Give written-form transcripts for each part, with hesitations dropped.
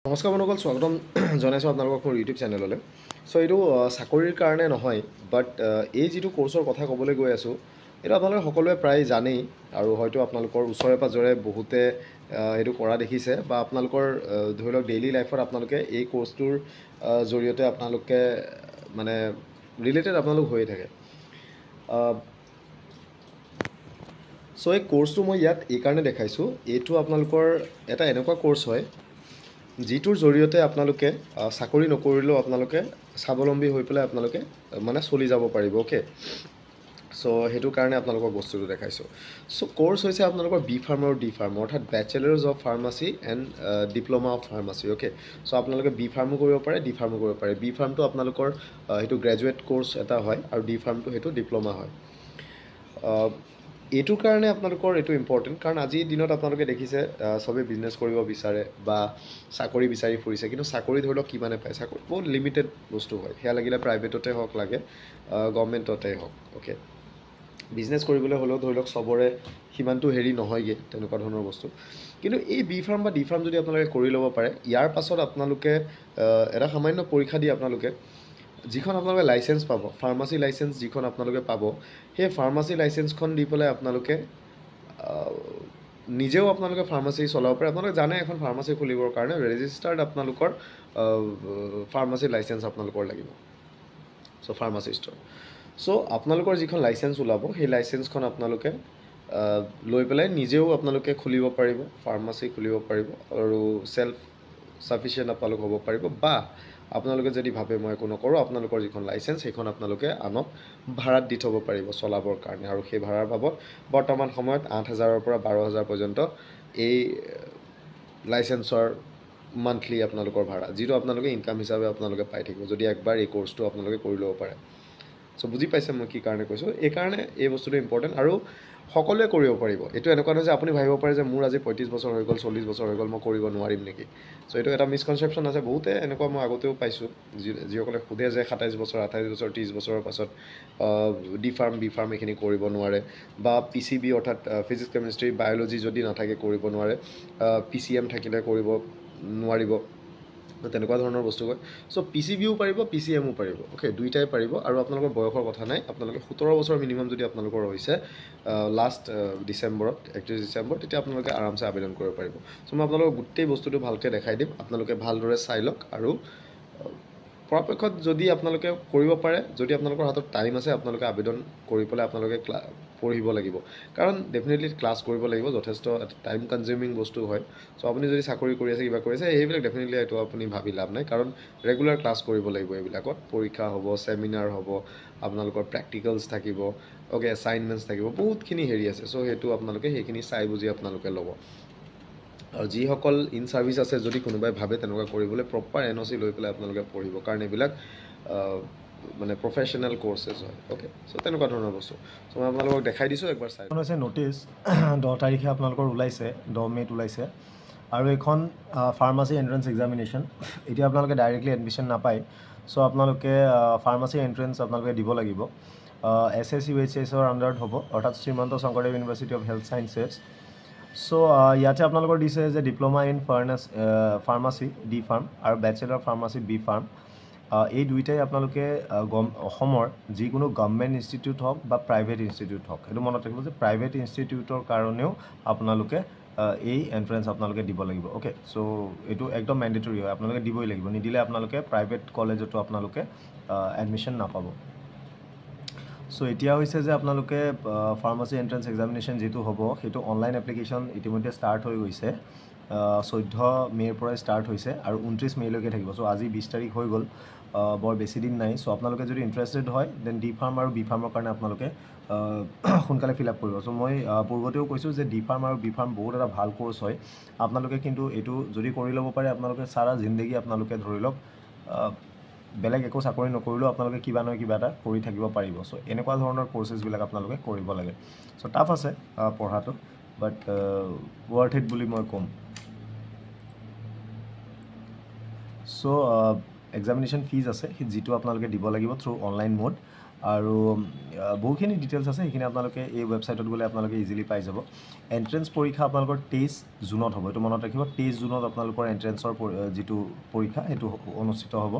নমস্কাৰ বন্ধুসকল, স্বাগতম জনাইছোঁ আপোনালোকক মোৰ ইউটিউব চেনেললৈ। চ' এইটো চাকৰিৰ কাৰণে নহয়, বাট এই যিটো কোৰ্চৰ কথা ক'বলৈ গৈ আছোঁ, এইটো আপোনালোকে সকলোৱে প্ৰায় জানেই আৰু হয়তো আপোনালোকৰ ওচৰে পাঁজৰে বহুতে এইটো কৰা দেখিছে বা আপোনালোকৰ ধৰি লওক ডেইলি লাইফত আপোনালোকে এই কোৰ্চটোৰ জৰিয়তে আপোনালোকে মানে ৰিলেটেড আপোনালোক হৈয়ে থাকে। চ' এই কোৰ্চটো মই ইয়াত এইকাৰণে দেখাইছোঁ, এইটো আপোনালোকৰ এটা এনেকুৱা কোৰ্চ হয় যিটোৰ জৰিয়তে আপোনালোকে চাকৰি নকৰিলেও আপোনালোকে স্বাৱলম্বী হৈ পেলাই আপোনালোকে মানে চলি যাব পাৰিব। অ'কে, চ' সেইটো কাৰণে আপোনালোকক বস্তুটো দেখাইছোঁ। চ' কোৰ্চ হৈছে আপোনালোকৰ বি ফাৰ্ম আৰু ডি ফাৰ্ম, অৰ্থাৎ bachelors of pharmacy and diploma of pharmacy. Okay, so' আপোনালোকে বি ফাৰ্মো কৰিব পাৰে, ডি ফাৰ্মো কৰিব পাৰে। বি ফাৰ্মটো আপোনালোকৰ সেইটো গ্ৰেজুৱেট কোৰ্চ এটা হয় আৰু ডি ফাৰ্মটো সেইটো ডিপ্ল'মা হয়। এইটোৰ কাৰণে আপোনালোকৰ এইটো ইম্পৰ্টেণ্ট, কাৰণ আজিৰ দিনত আপোনালোকে দেখিছে চবেই বিজনেছ কৰিব বিচাৰে বা চাকৰি বিচাৰি ফুৰিছে, কিন্তু চাকৰি ধৰি লওক কিমানে পায়। চাকৰি বহুত লিমিটেড বস্তু হয়, সেয়া লাগিলে প্ৰাইভেটতে হওক লাগে গভৰ্ণমেণ্টতে হওক। অ'কে, বিজনেছ কৰিবলৈ হ'লেও ধৰি লওক চবৰে সিমানটো হেৰি নহয়গৈ, তেনেকুৱা ধৰণৰ বস্তু। কিন্তু এই বি ফাৰ্ম বা ডি ফাৰ্ম যদি আপোনালোকে কৰি ল'ব পাৰে, ইয়াৰ পাছত আপোনালোকে এটা সামান্য পৰীক্ষা দি আপোনালোকে যিখন আপোনালোকে লাইচেঞ্চ পাব, ফাৰ্মাচী লাইচেঞ্চ যিখন আপোনালোকে পাব, সেই ফাৰ্মাচী লাইচেঞ্চখন দি পেলাই আপোনালোকে নিজেও আপোনালোকে ফাৰ্মাচী চলাব পাৰে। আপোনালোকে জানে এখন ফাৰ্মাচী খুলিবৰ কাৰণে ৰেজিষ্টাৰ্ড আপোনালোকৰ ফাৰ্মাচী লাইচেঞ্চ আপোনালোকৰ লাগিব, চ' ফাৰ্মাচিষ্টৰ। চ' আপোনালোকৰ যিখন লাইচেঞ্চ ওলাব, সেই লাইচেঞ্চখন আপোনালোকে লৈ পেলাই নিজেও আপোনালোকে খুলিব পাৰিব, ফাৰ্মাচী খুলিব পাৰিব আৰু চেল্ফ ছাফিচিয়েণ্ট আপোনালোক হ'ব পাৰিব। বা আপোনালোকে যদি ভাবে মই একো নকৰোঁ, আপোনালোকৰ যিখন লাইচেঞ্চ সেইখন আপোনালোকে আনক ভাড়াত দি থ'ব পাৰিব চলাবৰ কাৰণে, আৰু সেই ভাড়াৰ বাবদ বৰ্তমান সময়ত 8,000ৰ পৰা 12,000 পৰ্যন্ত এই লাইচেঞ্চৰ মান্থলি আপোনালোকৰ ভাড়া, যিটো আপোনালোকে ইনকাম হিচাপে আপোনালোকে পাই থাকিব যদি একবাৰ এই কোৰ্চটো আপোনালোকে কৰি ল'ব পাৰে। চ' বুজি পাইছে মই কি কাৰণে কৈছোঁ? এইকাৰণে এই বস্তুটো ইম্পৰ্টেণ্ট আৰু সকলোৱে কৰিব পাৰিব। এইটো এনেকুৱা নহয় যে আপুনি ভাবিব পাৰে যে মোৰ আজি 35 বছৰ হৈ গ'ল, 40 বছৰ হৈ গ'ল, মই কৰিব নোৱাৰিম নেকি। চ' এইটো এটা মিছকনচেপশ্যন আছে। বহুতে এনেকুৱা মই আগতেও পাইছোঁ যিসকলে সোধে যে 27 বছৰ, 28 বছৰ, 30 বছৰৰ পাছত ডি ফাৰ্ম, বি ফাৰ্ম এইখিনি কৰিব নোৱাৰে, বা PCB অৰ্থাৎ ফিজিক্স, কেমেষ্ট্ৰি, বায়'লজি যদি নাথাকে কৰিব নোৱাৰে, PCM থাকিলে কৰিব নোৱাৰিব, তেনেকুৱা ধৰণৰ বস্তু কয়। চ' PCBও পাৰিব, PCMও পাৰিব। অ'কে, দুইটাই পাৰিব আৰু আপোনালোকৰ বয়সৰ কথা নাই। আপোনালোকে 17 বছৰ মিনিমাম যদি আপোনালোকৰ হৈছে লাষ্ট ডিচেম্বৰত, 31 ডিচেম্বৰ, তেতিয়া আপোনালোকে আৰামছে আবেদন কৰিব পাৰিব। চ' মই আপোনালোকক গোটেই বস্তুটো ভালকৈ দেখাই দিম, আপোনালোকে ভালদৰে চাই লওক। আৰু পৰাপক্ষত যদি আপোনালোকে কৰিব পাৰে, যদি আপোনালোকৰ হাতত টাইম আছে, আপোনালোকে আবেদন কৰি পেলাই আপোনালোকে পঢ়িব লাগিব, কাৰণ ডেফিনেটলি ক্লাছ কৰিব লাগিব। যথেষ্ট টাইম কনজিউমিং বস্তু হয়। চ' আপুনি যদি চাকৰি কৰি আছে, কিবা কৰি আছে, এইবিলাক ডেফিনেটলি এইটো আপুনি ভাবি লাভ নাই, কাৰণ ৰেগুলাৰ ক্লাছ কৰিব লাগিব। এইবিলাকত পৰীক্ষা হ'ব, চেমিনাৰ হ'ব, আপোনালোকৰ প্ৰেক্টিকেলছ থাকিব, অ'কে, এছাইনমেণ্টছ থাকিব, বহুতখিনি হেৰি আছে। চ' সেইটো আপোনালোকে সেইখিনি চাই বুজি আপোনালোকে ল'ব। আৰু যিসকল ইন ছাৰ্ভিচ আছে, যদি কোনোবাই ভাবে তেনেকুৱা কৰিবলৈ, প্ৰপাৰ NOC লৈ পেলাই আপোনালোকে পঢ়িব, কাৰণ এইবিলাক মানে প্ৰফেশ্যনেল কৰ্চেছ হয়। অ'কে, চ' তেনেকুৱা ধৰণৰ বস্তু। চ' মই আপোনালোকক দেখাই দিছোঁ, একবাৰ চাই হৈছে। ন'টিছ 10 তাৰিখে আপোনালোকৰ ওলাইছে, 10 মে'ত ওলাইছে, আৰু এইখন ফাৰ্মাচী এণ্ট্ৰেঞ্চ এক্সামিনেশ্যন। এতিয়া আপোনালোকে ডাইৰেক্টলি এডমিশ্যন নাপায়, চ' আপোনালোকে ফাৰ্মাচী এণ্ট্ৰেঞ্চ আপোনালোকে দিব লাগিব। SSC UHSৰ আণ্ডাৰত হ'ব, অৰ্থাৎ Srimanta Sankardev university of health sciences. So' ইয়াতে আপোনালোকৰ দিছে যে diploma in pharmacy D pharm আৰু বেচেলাৰ ফাৰ্মাচী বি ফাৰ্ম। এই দুইটাই আপোনালোকে অসমৰ যিকোনো গভৰ্ণমেণ্ট ইনষ্টিটিউট হওক বা প্ৰাইভেট ইনষ্টিটিউট হওক, সেইটো মনত ৰাখিব যে প্ৰাইভেট ইনষ্টিটিউটৰ কাৰণেও আপোনালোকে এই এণ্ট্ৰেঞ্চ আপোনালোকে দিব লাগিব। অ'কে, চ' এইটো একদম মেণ্ডেটৰী হয়, আপোনালোকে দিবই লাগিব। নিদিলে আপোনালোকে প্ৰাইভেট কলেজতো আপোনালোকে এডমিশ্যন নাপাব। চ' এতিয়া হৈছে যে আপোনালোকে ফাৰ্মাচী এণ্ট্ৰেঞ্চ এক্সামিনেশ্যন যিটো হ'ব, সেইটো অনলাইন এপ্লিকেশ্যন ইতিমধ্যে ষ্টাৰ্ট হৈ গৈছে। 14 মে'ৰ পৰাই ষ্টাৰ্ট হৈছে আৰু 29 মে'লৈকে থাকিব। চ' আজি 20 তাৰিখ হৈ গ'ল, বৰ বেছি দিন নাই। চ' আপোনালোকে যদি ইণ্টাৰেষ্টেড হয়, দেন ডি ফাৰ্ম আৰু বি ফাৰ্মৰ কাৰণে আপোনালোকে সোনকালে ফিল আপ কৰিব। চ' মই পূৰ্বতেও কৈছোঁ যে ডি ফাৰ্ম আৰু বি ফাৰ্ম বহুত এটা ভাল কোৰ্চ হয়। আপোনালোকে কিন্তু এইটো যদি কৰি ল'ব পাৰে, আপোনালোকে সাৰা জিন্দগী আপোনালোকে ধৰি লওক বেলেগ একো চাকৰি নকৰিলেও আপোনালোকে কিবা নহয় কিবা এটা কৰি থাকিব পাৰিব। চ' এনেকুৱা ধৰণৰ কোৰ্চেছবিলাক আপোনালোকে কৰিব লাগে। চ' টাফ আছে পঢ়াটো, বাট ৱৰ্থ ইট বুলি মই ক'ম। চ' এক্সামিনেশ্যন ফিজ আছে, যিটো আপোনালোকে দিব লাগিব থ্ৰু অনলাইন মোড। আৰু বহুখিনি ডিটেইলছ আছে সেইখিনি আপোনালোকে এই ৱেবছাইটত গ'লে আপোনালোকে ইজিলি পাই যাব এণ্ট্ৰেঞ্চ পৰীক্ষা আপোনালোকৰ 23 জুনত হ'ব এইটো মনত ৰাখিব 23 জুনত আপোনালোকৰ এণ্ট্ৰেঞ্চৰ যিটো পৰীক্ষা সেইটো অনুষ্ঠিত হ'ব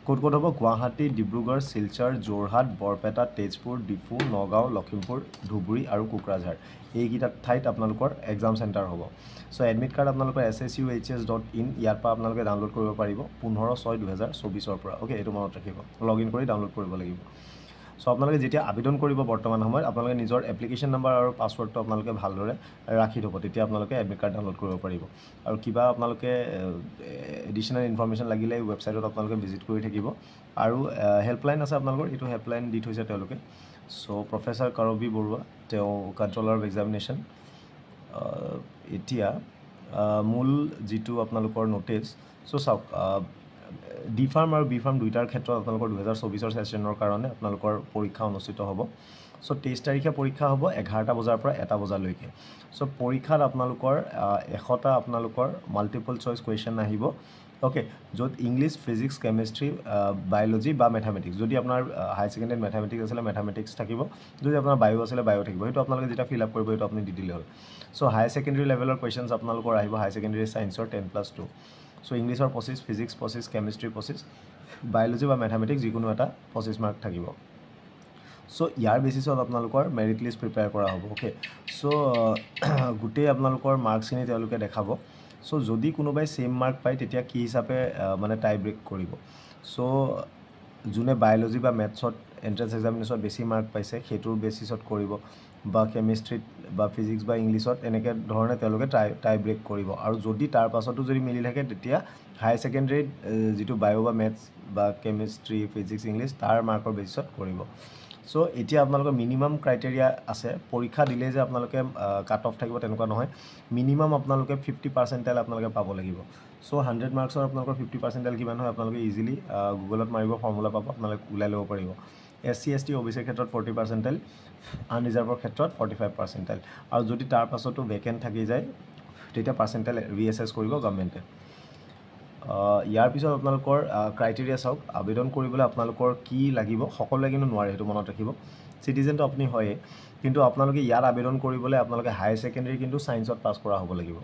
ক'ত ক'ত হ'ব গুৱাহাটী ডিব্ৰুগড় শিলচৰ যোৰহাট বৰপেটা তেজপুৰ ডিফু নগাঁও লখিমপুৰ ধুবুৰী আৰু কোকৰাঝাৰ এইকেইটা ঠাইত আপোনালোকৰ এক্সাম চেণ্টাৰ হ'ব চ' এডমিট কাৰ্ড আপোনালোকৰ ssuhs.in ইয়াৰ পৰা আপোনালোকে ডাউনলোড কৰিব পাৰিব 15/6/2024 পৰা অ'কে এইটো মনত ৰাখিব লগ ইন কৰি ডাউনলোড কৰিব লাগিব চ' আপোনালোকে যেতিয়া আবেদন কৰিব বৰ্তমান সময়ত আপোনালোকে নিজৰ এপ্লিকেশ্যন নম্বৰ আৰু পাছৱৰ্ডটো আপোনালোকে ভালদৰে ৰাখি থ'ব তেতিয়া আপোনালোকে এডমিট কাৰ্ড ডাউনলোড কৰিব পাৰিব আৰু কিবা আপোনালোকে এডিশ্যনেল ইনফৰমেশ্যন লাগিলে ৱেবছাইটত আপোনালোকে ভিজিট কৰি থাকিব আৰু হেল্পলাইন আছে আপোনালোকৰ এইটো হেল্পলাইন দি থৈছে তেওঁলোকে চ' প্ৰফেচাৰ কৰবী বৰুৱা তেওঁ কণ্ট্ৰলাৰ অফ এক্সামিনেশ্যন এতিয়া মূল যিটো আপোনালোকৰ ন'টিছ চ' চাওক ডি ফাৰ্ম আৰু বি ফাৰ্ম দুইটাৰ ক্ষেত্ৰত আপোনালোকৰ 2024 ছেশ্যনৰ কাৰণে আপোনালোকৰ পৰীক্ষা অনুষ্ঠিত হ'ব চ' 23 তাৰিখে পৰীক্ষা হ'ব 11টা বজাৰ পৰা 1টা বজালৈকে চ' পৰীক্ষাত আপোনালোকৰ 100টা আপোনালোকৰ মাল্টিপল চইচ কুৱেশ্যন আহিব অ'কে য'ত ইংলিছ ফিজিক্স কেমেষ্ট্ৰি বায়'লজি বা মেথামেটিক্স যদি আপোনাৰ হাই ছেকেণ্ডেৰীত মেথামেটিক্স আছিলে মেথামেটিক্স থাকিব যদি আপোনাৰ বায়ো আছিলে বায়ো থাকিব সেইটো আপোনালোকে যেতিয়া ফিল আপ কৰিব সেইটো আপুনি দি দিলে হ'ল চ' হাই ছেকেণ্ডেৰী লেভেলৰ কুৱেশ্যনছ আপোনালোকৰ আহিব হাই ছেকেণ্ডেৰী ছায়েন্সৰ 10+2 চ' ইংলিছৰ 25 ফিজিক্স 25 কেমেষ্ট্ৰি 25 বায়'লজি বা মেথামেটিক্স যিকোনো এটা 25 মাৰ্ক থাকিব চ' ইয়াৰ বেচিছত আপোনালোকৰ মেৰিট লিষ্ট প্ৰিপেয়াৰ কৰা হ'ব অ'কে চ' গোটেই আপোনালোকৰ মাৰ্কছখিনি তেওঁলোকে দেখাব চ' যদি কোনোবাই ছেইম মাৰ্ক পায় তেতিয়া কি হিচাপে মানে টাই ব্ৰেক কৰিব চ' যোনে বায়'লজি বা মেথছত এণ্ট্ৰেঞ্চ এক্সামিনেশ্যনত বেছি মাৰ্ক পাইছে সেইটোৰ বেচিছত কৰিব বা কেমেষ্ট্ৰিত বা ফিজিক্স বা ইংলিছত এনেকৈ ধৰণে তেওঁলোকে টাই ব্ৰেক কৰিব আৰু যদি তাৰ পাছতো যদি মিলি থাকে তেতিয়া হাই ছেকেণ্ডেৰীত যিটো বায়ো বা মেথছ বা কেমেষ্ট্ৰি ফিজিক্স ইংলিছ তাৰ মাৰ্কৰ বেচিছত কৰিব চ' এতিয়া আপোনালোকৰ মিনিমাম ক্ৰাইটেৰিয়া আছে পৰীক্ষা দিলে যে আপোনালোকে কাট অফ থাকিব তেনেকুৱা নহয় মিনিমাম আপোনালোকে 50% আপোনালোকে পাব লাগিব চ' 100 মাৰ্কছৰ আপোনালোকৰ 50% কিমান হয় আপোনালোকে ইজিলি গুগলত মাৰিব ফৰ্মুলা পাব আপোনালোকে ওলাই ল'ব পাৰিব SC ST OBCৰ ক্ষেত্ৰত 40% আনৰিজাৰ্ভৰ ক্ষেত্ৰত 45% আৰু যদি তাৰ পাছতো ভেকেণ্ট থাকি যায় তেতিয়া পাৰ্চেণ্টেজ VSS কৰিব গভৰ্ণমেণ্টে ইয়াৰ পিছত আপোনালোকৰ ক্ৰাইটেৰিয়া চাওক আবেদন কৰিবলৈ আপোনালোকৰ কি লাগিব সকলোৱে কিন্তু নোৱাৰে সেইটো মনত ৰাখিব চিটিজেনটো আপুনি হয়ে কিন্তু আপোনালোকে ইয়াত আবেদন কৰিবলৈ আপোনালোকে হাই ছেকেণ্ডেৰী কিন্তু ছায়েন্সত পাছ কৰা হ'ব লাগিব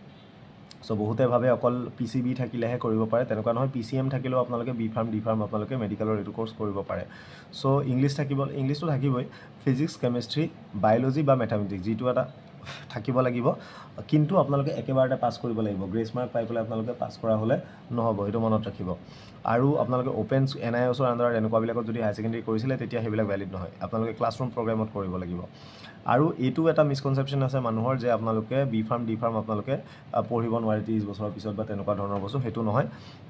চ' বহুতে ভাবে অকল PCB থাকিলেহে কৰিব পাৰে তেনেকুৱা নহয় PCM থাকিলেও আপোনালোকে বি ফাৰ্ম ডি ফাৰ্ম আপোনালোকে মেডিকেলৰ এইটো কোৰ্চ কৰিব পাৰে চ' ইংলিছ থাকিব ইংলিছটো থাকিবই ফিজিক্স কেমেষ্ট্ৰি বায়'লজি বা মেথামেটিক্স যিটো এটা থাকিব লাগিব কিন্তু আপোনালোকে একেবাৰতে পাছ কৰিব লাগিব গ্ৰেছ মাৰ্ক পাই পেলাই আপোনালোকে পাছ কৰা হ'লে নহ'ব সেইটো মনত ৰাখিব আৰু আপোনালোকে অ'পেন NIOSৰ আণ্ডাৰত এনেকুৱাবিলাকত যদি হাই ছেকেণ্ডেৰী কৰিছিলে তেতিয়া সেইবিলাক ভেলিড নহয় আপোনালোকে ক্লাছৰুম প্ৰগ্ৰেমত কৰিব লাগিব আৰু এইটো এটা মিছকনচেপশ্যন আছে মানুহৰ যে আপোনালোকে বি ফাৰ্ম ডি ফাৰ্ম আপোনালোকে পঢ়িব নোৱাৰে 30 বছৰৰ পিছত বা তেনেকুৱা ধৰণৰ বস্তু সেইটো নহয়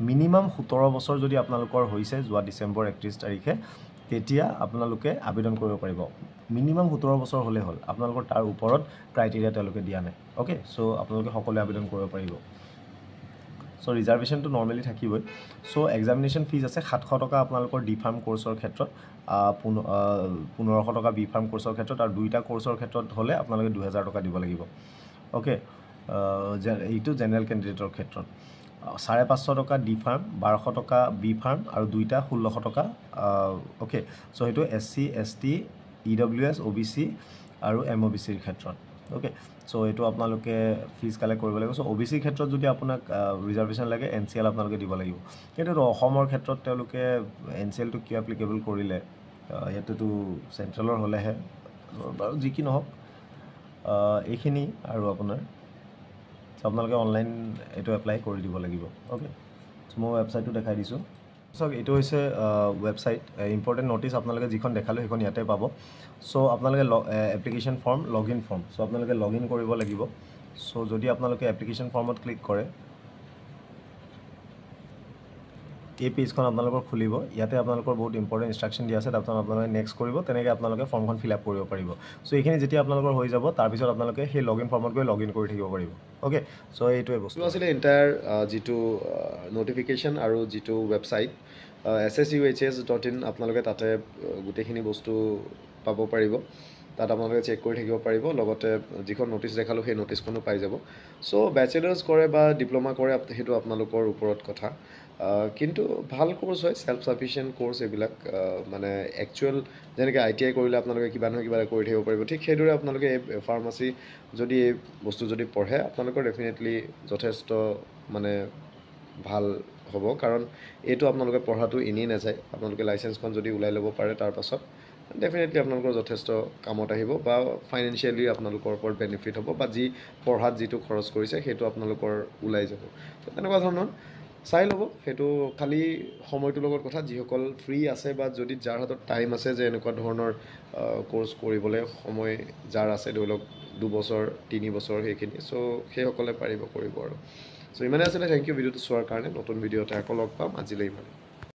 মিনিমাম 17 বছৰ যদি আপোনালোকৰ হৈছে যোৱা ডিচেম্বৰ 31 তাৰিখে তেতিয়া আপোনালোকে আবেদন কৰিব পাৰিব মিনিমাম 17 বছৰ হ'লে হ'ল আপোনালোকৰ তাৰ ওপৰত ক্ৰাইটেৰিয়া তেওঁলোকে দিয়া নাই অ'কে চ' আপোনালোকে সকলোৱে আবেদন কৰিব পাৰিব চ' ৰিজাৰ্ভেশ্যনটো নৰ্মেলি থাকিবই চ' এক্সামিনেশ্যন ফিজ আছে 700 টকা আপোনালোকৰ ডি ফাৰ্ম কোৰ্চৰ ক্ষেত্ৰত 1500 টকা বি ফাৰ্ম কোৰ্চৰ ক্ষেত্ৰত আৰু দুইটা কোৰ্চৰ ক্ষেত্ৰত হ'লে আপোনালোকে 2000 টকা দিব লাগিব অ'কে এইটো জেনেৰেল কেণ্ডিডেটৰ ক্ষেত্ৰত 550 টকা ডি ফাৰ্ম 1200 টকা বি ফাৰ্ম আৰু দুইটা 1600 টকা অ'কে চ' সেইটো SC ST EWS OBC আৰু MOBCৰ ক্ষেত্ৰত অ'কে চ' এইটো আপোনালোকে ফিজ কালেক্ট কৰিব লাগিব চ' OBCৰ ক্ষেত্ৰত যদি আপোনাক ৰিজাৰ্ভেশ্যন লাগে NCL আপোনালোকে দিব লাগিব কিন্তু অসমৰ ক্ষেত্ৰত তেওঁলোকে NCLটো কিয় এপ্লিকেবল কৰিলে ইয়াতেতো চেণ্ট্ৰেলৰ হ'লেহে বাৰু যি কি নহওক এইখিনি আৰু আপোনাৰ আপোনালোকে অনলাইন এইটো এপ্লাই কৰি দিব লাগিব অ'কে চ' মই ৱেবছাইটটো দেখাই দিছোঁ চাওক এইটো হৈছে ৱেবছাইট ইম্পৰ্টেণ্ট ন'টিছ আপোনালোকে যিখন দেখালোঁ সেইখন ইয়াতে পাব চ' আপোনালোকে application form log in form so' আপোনালোকে লগ ইন কৰিব লাগিব চ' যদি আপোনালোকে এপ্লিকেশ্যন ফৰ্মত ক্লিক কৰে এই পেজখন আপোনালোকৰ খুলিব ইয়াতে আপোনালোকৰ বহুত ইম্পৰ্টেণ্ট ইনষ্ট্ৰাকশ্যন দিয়া আছে তাৰপিছত আপোনালোকে নেক্সট কৰিব তেনেকৈ আপোনালোকে ফৰ্মখন ফিল আপ কৰিব পাৰিব চ' এইখিনি যেতিয়া আপোনালোকৰ হৈ যাব তাৰপিছত আপোনালোকে সেই লগ ইন ফৰ্মত গৈ লগ ইন কৰি থাকিব পাৰিব অ'কে চ' এইটোৱে বস্তু আছিলে এণ্টায়াৰ যিটো ন'টিফিকেশ্যন আৰু যিটো ৱেবছাইট SSUHS.in আপোনালোকে তাতে গোটেইখিনি বস্তু পাব পাৰিব তাত আপোনালোকে চেক কৰি থাকিব পাৰিব লগতে যিখন ন'টিচ দেখালোঁ সেই ন'টিচখনো পাই যাব চ' বেচেলাৰ্ছ কৰে বা ডিপ্ল'মা কৰে সেইটো আপোনালোকৰ ওপৰত কথা কিন্তু ভাল কোৰ্চ হয় ছেল্ফ ছাফিচিয়েণ্ট কোৰ্চ এইবিলাক মানে একচুৱেল যেনেকৈ ITI কৰিলে আপোনালোকে কিবা নহয় কিবা কৰি থাকিব পাৰিব ঠিক সেইদৰে আপোনালোকে এই ফাৰ্মাচী যদি এই বস্তু যদি পঢ়ে আপোনালোকৰ ডেফিনেটলি যথেষ্ট মানে ভাল হ'ব কাৰণ এইটো আপোনালোকে পঢ়াটো এনেই নাযায় আপোনালোকে লাইচেঞ্চখন যদি ওলাই ল'ব পাৰে তাৰ পাছত ডেফিনেটলি আপোনালোকৰ যথেষ্ট কামত আহিব বা ফাইনেন্সিয়েলি আপোনালোকৰ ওপৰত বেনিফিট হ'ব বা যি পঢ়াত যিটো খৰচ কৰিছে সেইটো আপোনালোকৰ ওলাই যাব তো তেনেকুৱা ধৰণৰ চাই ল'ব সেইটো খালি সময়টোৰ লগত কথা যিসকল ফ্ৰী আছে বা যদি যাৰ হাতত টাইম আছে যে এনেকুৱা ধৰণৰ কোৰ্চ কৰিবলৈ সময় যাৰ আছে ধৰি লওক 2 বছৰ 3 বছৰ সেইখিনি চ' সেইসকলে পাৰিব কৰিব আৰু চ' ইমানে আছিলে থেংক ইউ ভিডিঅ'টো চোৱাৰ কাৰণে নতুন ভিডিঅ'তে আকৌ লগ পাম আজিলৈ ইমানে